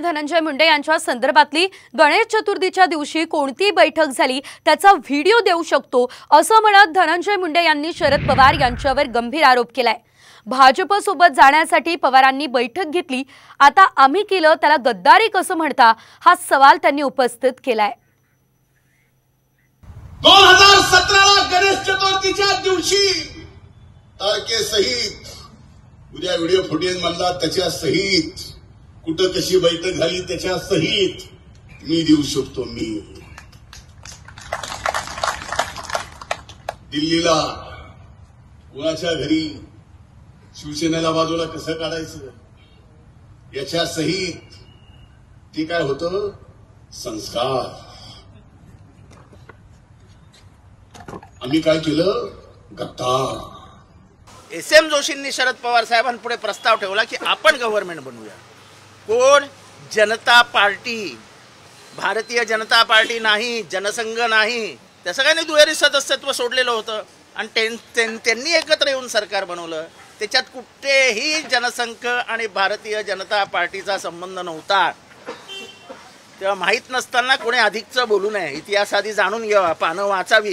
धनंजय मुंडे यांच्या संदर्भातली गणेश चतुर्थीच्या दिवशी कोणती बैठक झाली त्याचा व्हिडिओ देऊ शकतो असं म्हणत धनंजय मुंडे यांनी शरद पवार यांच्यावर गंभीर आरोप केलाय। भाजप सोबत जाण्यासाठी पवारांनी बैठक घेतली, आता आम्ही केलं त्याला गद्दारी कसं म्हणता, हा सवाल त्यांनी उपस्थित केलाय। 2017 गणेश चतुर्थीच्या दिवशी तारखेसहित उद्या व्हिडिओ फुटेज म्हणला त्याच्या सहित कुठं कशी बैठक झाली त्याच्या सहित मी देऊ शकतो। मी दिल्लीला कुणाच्या घरी शिवसेनेला बाजूला कसं काढायचं याच्या सहित ते काय होतं संस्कार। आम्ही काय केलं गद्दार। एस.एम. जोशींनी शरद पवार साहेबांपुढे प्रस्ताव ठेवला की आपण गव्हर्नमेंट बनवूया। कोण? जनता पार्टी, भारतीय जनता पार्टी नाही, जनसंघ नाही, त्या सगळ्यांनी दुहेरी सदस्यत्व सोडलेलं होतं आणि त्यांनी एकत्र येऊन सरकार बनवलं। त्याच्यात कुठेही जनसंघ आणि भारतीय जनता पार्टीचा संबंध नव्हता। तेव्हा माहीत नसताना कोणी अधिकचं बोलू नये, इतिहास आधी जाणून घ्यावा, पानं वाचावीत।